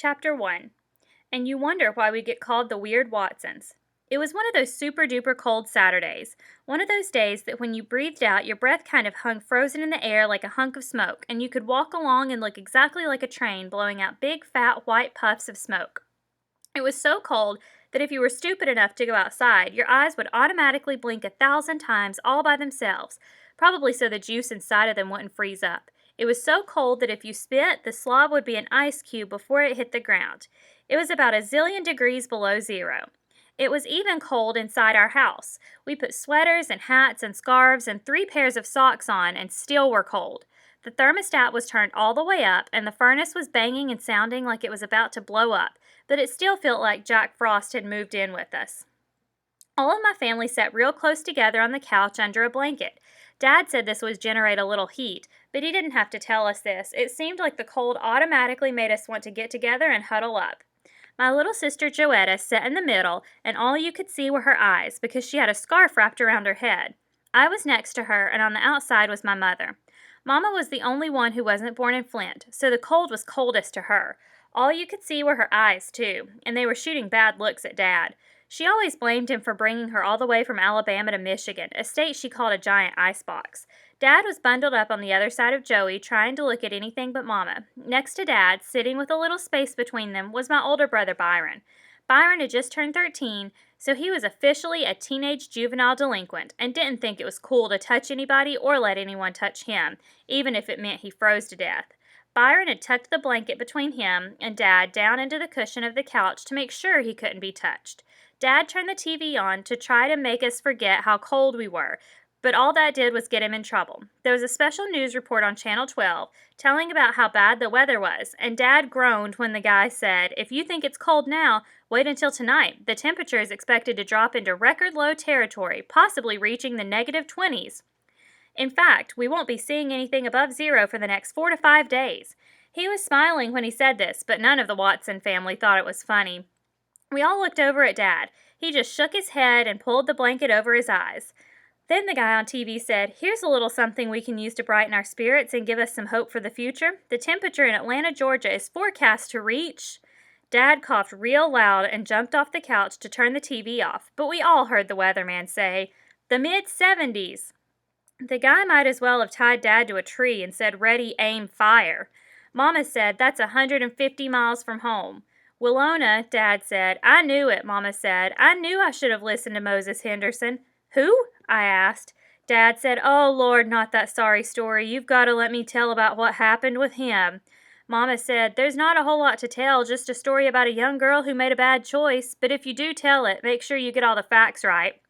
Chapter 1. And you wonder why we get called the Weird Watsons. It was one of those super duper cold Saturdays. One of those days that when you breathed out, your breath kind of hung frozen in the air like a hunk of smoke, and you could walk along and look exactly like a train blowing out big, fat, white puffs of smoke. It was so cold that if you were stupid enough to go outside, your eyes would automatically blink 1,000 times all by themselves, probably so the juice inside of them wouldn't freeze up. It was so cold that if you spit, the slob would be an ice cube before it hit the ground. It was about a zillion degrees below zero. It was even cold inside our house. We put sweaters and hats and scarves and 3 pairs of socks on and still were cold. The thermostat was turned all the way up and the furnace was banging and sounding like it was about to blow up, but it still felt like Jack Frost had moved in with us. All of my family sat real close together on the couch under a blanket. Dad said this would generate a little heat, but he didn't have to tell us this. It seemed like the cold automatically made us want to get together and huddle up. My little sister Joetta sat in the middle, and all you could see were her eyes because she had a scarf wrapped around her head. I was next to her, and on the outside was my mother. Mama was the only one who wasn't born in Flint, so the cold was coldest to her. All you could see were her eyes, too, and they were shooting bad looks at Dad. She always blamed him for bringing her all the way from Alabama to Michigan, a state she called a giant icebox. Dad was bundled up on the other side of Joey, trying to look at anything but Mama. Next to Dad, sitting with a little space between them, was my older brother Byron. Byron had just turned 13, so he was officially a teenage juvenile delinquent and didn't think it was cool to touch anybody or let anyone touch him, even if it meant he froze to death. Byron had tucked the blanket between him and Dad down into the cushion of the couch to make sure he couldn't be touched. Dad turned the TV on to try to make us forget how cold we were, but all that did was get him in trouble. There was a special news report on Channel 12 telling about how bad the weather was, and Dad groaned when the guy said, "If you think it's cold now, wait until tonight. The temperature is expected to drop into record low territory, possibly reaching the -20s. In fact, we won't be seeing anything above zero for the next 4 to 5 days." He was smiling when he said this, but none of the Watson family thought it was funny. We all looked over at Dad. He just shook his head and pulled the blanket over his eyes. Then the guy on TV said, "Here's a little something we can use to brighten our spirits and give us some hope for the future. The temperature in Atlanta, Georgia is forecast to reach..." Dad coughed real loud and jumped off the couch to turn the TV off, but we all heard the weatherman say, "The mid-70s." The guy might as well have tied Dad to a tree and said, "Ready, aim, fire." Mama said, "That's 150 miles from home." "Willona," Dad said. "I knew it," Mama said. "I knew I should have listened to Moses Henderson." "Who?" I asked. Dad said, "Oh, Lord, not that sorry story. You've got to let me tell about what happened with him." Mama said, "There's not a whole lot to tell, just a story about a young girl who made a bad choice, but if you do tell it, make sure you get all the facts right."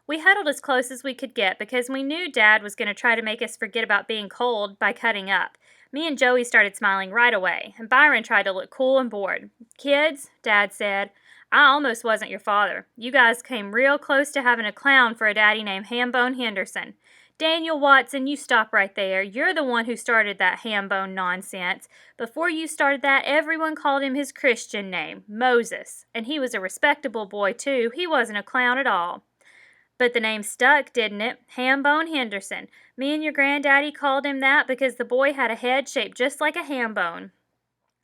We huddled as close as we could get because we knew Dad was going to try to make us forget about being cold by cutting up. Me and Joey started smiling right away, and Byron tried to look cool and bored. "Kids," Dad said, "I almost wasn't your father. You guys came real close to having a clown for a daddy named Hambone Henderson. Daniel Watson, you stop right there. You're the one who started that hambone nonsense. Before you started that, everyone called him his Christian name, Moses. And he was a respectable boy, too. He wasn't a clown at all." "But the name stuck, didn't it? Hambone Henderson. Me and your granddaddy called him that because the boy had a head shaped just like a ham bone.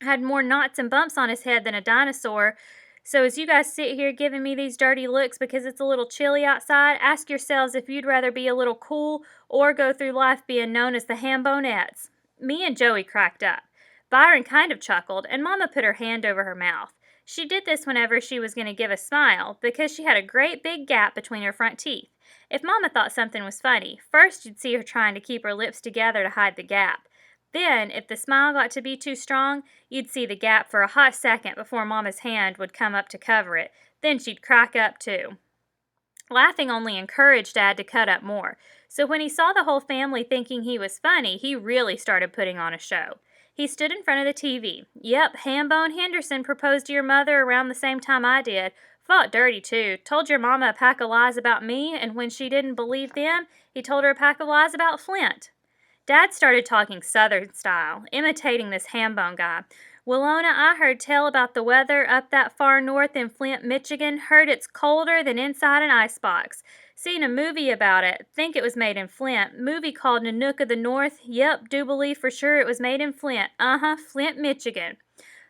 Had more knots and bumps on his head than a dinosaur. So as you guys sit here giving me these dirty looks because it's a little chilly outside, ask yourselves if you'd rather be a little cool or go through life being known as the Hambonettes." Me and Joey cracked up. Byron kind of chuckled, and Mama put her hand over her mouth. She did this whenever she was going to give a smile because she had a great big gap between her front teeth. If Mama thought something was funny, first you'd see her trying to keep her lips together to hide the gap. Then, if the smile got to be too strong, you'd see the gap for a hot second before Mama's hand would come up to cover it. Then she'd crack up too. Laughing only encouraged Dad to cut up more, so when he saw the whole family thinking he was funny, he really started putting on a show. He stood in front of the TV. "Yep, Hambone Henderson proposed to your mother around the same time I did. Fought dirty, too. Told your mama a pack of lies about me, and when she didn't believe them, he told her a pack of lies about Flint." Dad started talking Southern style, imitating this Hambone guy. "Willona, I heard tell about the weather up that far north in Flint, Michigan. Heard it's colder than inside an icebox. Seen a movie about it. Think it was made in Flint. Movie called Nanook of the North. Yep, do believe for sure it was made in Flint. Flint, Michigan."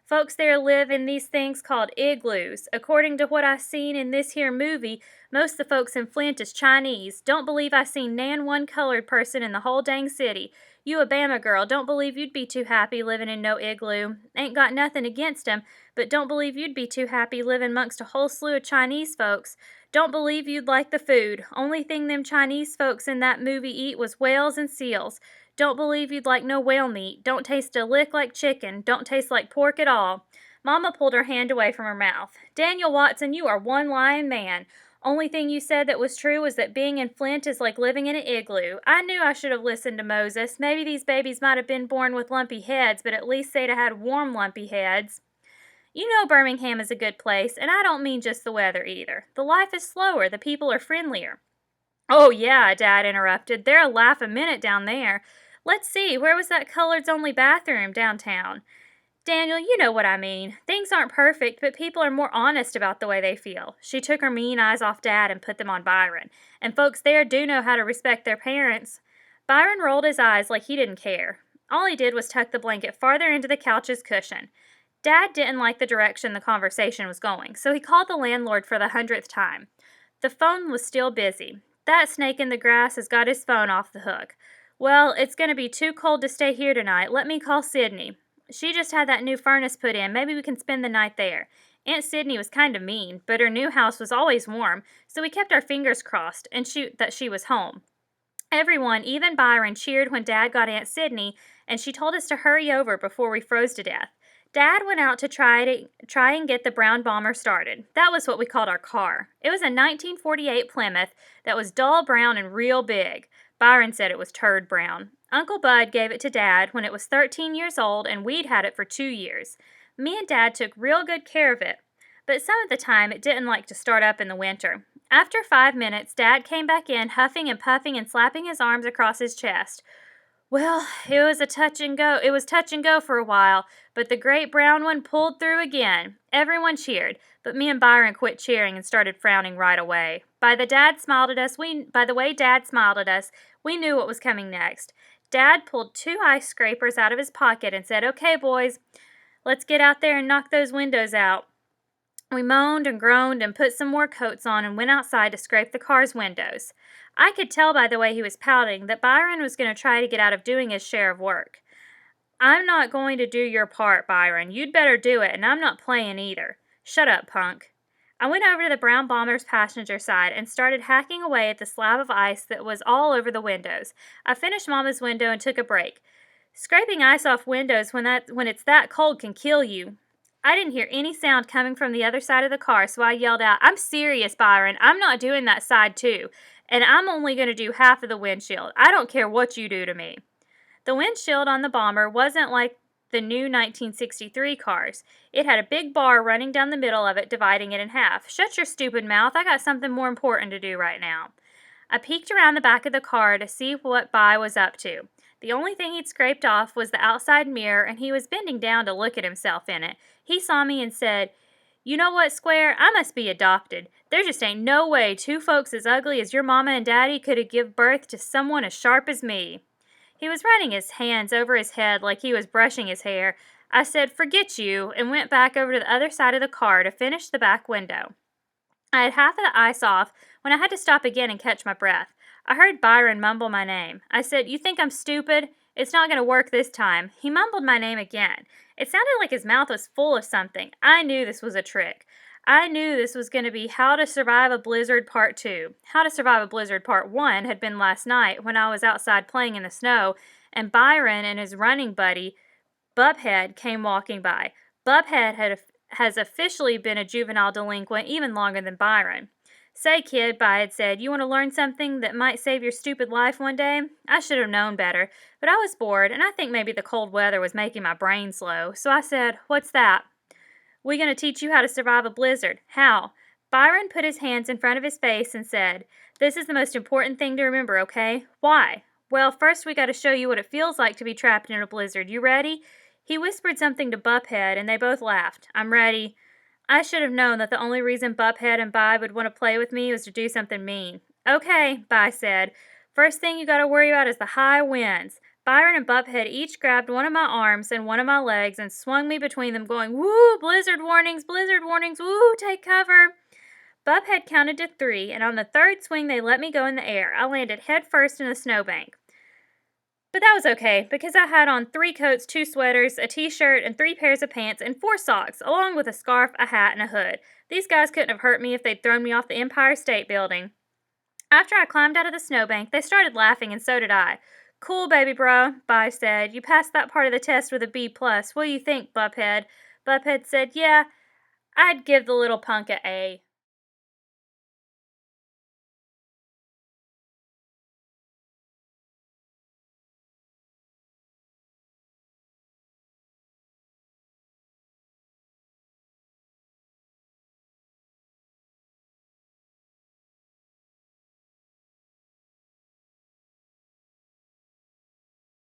Folks there live in these things called igloos. According to what I seen in this here movie, most of the folks in Flint is Chinese. Don't believe I seen nan one colored person in the whole dang city. You a Bama girl, don't believe you'd be too happy living in no igloo. Ain't got nothing against 'em, but don't believe you'd be too happy living 'mongst a whole slew of Chinese folks. Don't believe you'd like the food. Only thing them Chinese folks in that movie eat was whales and seals. Don't believe you'd like no whale meat. Don't taste a lick like chicken. Don't taste like pork at all. Mama pulled her hand away from her mouth. Daniel Watson, you are one lying man. Only thing you said that was true was that being in Flint is like living in an igloo. I knew I should have listened to Moses. Maybe these babies might have been born with lumpy heads, but at least they'd have had warm lumpy heads. You know Birmingham is a good place, and I don't mean just the weather either. The life is slower, the people are friendlier. Oh, yeah, Dad interrupted. They're a laugh a minute down there. Let's see, where was that colored's only bathroom downtown? Daniel, you know what I mean. Things aren't perfect, but people are more honest about the way they feel. She took her mean eyes off Dad and put them on Byron. And folks there do know how to respect their parents. Byron rolled his eyes like he didn't care. All he did was tuck the blanket farther into the couch's cushion. Dad didn't like the direction the conversation was going, so he called the landlord for the 100th time. The phone was still busy. That snake in the grass has got his phone off the hook. Well, it's going to be too cold to stay here tonight. Let me call Sydney. She just had that new furnace put in. Maybe we can spend the night there. Aunt Sydney was kind of mean, but her new house was always warm, so we kept our fingers crossed that she was home. Everyone, even Byron, cheered when Dad got Aunt Sydney, and she told us to hurry over before we froze to death. Dad went out to try and get the brown bomber started. That was what we called our car. It was a 1948 Plymouth that was dull brown and real big. Byron said it was turd brown. Uncle Bud gave it to Dad when it was 13 years old, and we'd had it for 2 years. Me and Dad took real good care of it, but some of the time it didn't like to start up in the winter. After 5 minutes, Dad came back in, huffing and puffing and slapping his arms across his chest. Well, it was touch and go. It was touch and go for a while, but the great brown one pulled through again. Everyone cheered, but me and Byron quit cheering and started frowning right away. By the way Dad smiled at us, we knew what was coming next. Dad pulled 2 ice scrapers out of his pocket and said, "Okay, boys, let's get out there and knock those windows out." We moaned and groaned and put some more coats on and went outside to scrape the car's windows. I could tell by the way he was pouting that Byron was going to try to get out of doing his share of work. "I'm not going to do your part, Byron. You'd better do it, and I'm not playing either." "Shut up, punk." I went over to the brown bomber's passenger side and started hacking away at the slab of ice that was all over the windows. I finished Mama's window and took a break. Scraping ice off windows when it's that cold can kill you. I didn't hear any sound coming from the other side of the car, so I yelled out, "I'm serious, Byron. I'm not doing that side too. And I'm only going to do half of the windshield. I don't care what you do to me." The windshield on the bomber wasn't like the new 1963 cars. It had a big bar running down the middle of it, dividing it in half. "Shut your stupid mouth. I got something more important to do right now." I peeked around the back of the car to see what By was up to. The only thing he'd scraped off was the outside mirror, and he was bending down to look at himself in it. He saw me and said, "You know what, Square? I must be adopted. There just ain't no way 2 folks as ugly as your mama and daddy could have give birth to someone as sharp as me." He was running his hands over his head like he was brushing his hair. I said, "Forget you," and went back over to the other side of the car to finish the back window. I had half of the ice off when I had to stop again and catch my breath. I heard Byron mumble my name. I said, "You think I'm stupid? It's not going to work this time." He mumbled my name again. It sounded like his mouth was full of something. I knew this was a trick. I knew this was going to be How to Survive a Blizzard Part 2. How to Survive a Blizzard Part 1 had been last night when I was outside playing in the snow, and Byron and his running buddy, Bubhead, came walking by. Bubhead has officially been a juvenile delinquent even longer than Byron. "Say, kid," By had said, "you want to learn something that might save your stupid life one day?" I should have known better, but I was bored, and I think maybe the cold weather was making my brain slow, so I said, "What's that?" "We going to teach you how to survive a blizzard." "How?" Byron put his hands in front of his face and said, "This is the most important thing to remember, okay?" "Why?" "Well, first we got to show you what it feels like to be trapped in a blizzard. You ready?" He whispered something to Bubhead, and they both laughed. "I'm ready." I should have known that the only reason Bubhead and Bi would want to play with me was to do something mean. "Okay," Bi said. "First thing you got to worry about is the high winds." Byron and Bubhead each grabbed one of my arms and one of my legs and swung me between them, going, "Woo, blizzard warnings, woo, take cover." Bubhead counted to 3, and on the third swing they let me go in the air. I landed head first in a snowbank. But that was okay, because I had on 3 coats, 2 sweaters, a t-shirt, and 3 pairs of pants, and 4 socks, along with a scarf, a hat, and a hood. These guys couldn't have hurt me if they'd thrown me off the Empire State Building. After I climbed out of the snowbank, they started laughing, and so did I. "Cool, baby bro," Bye said. "You passed that part of the test with a B+. What do you think, Bubhead?" Bubhead said, "Yeah, I'd give the little punk a A."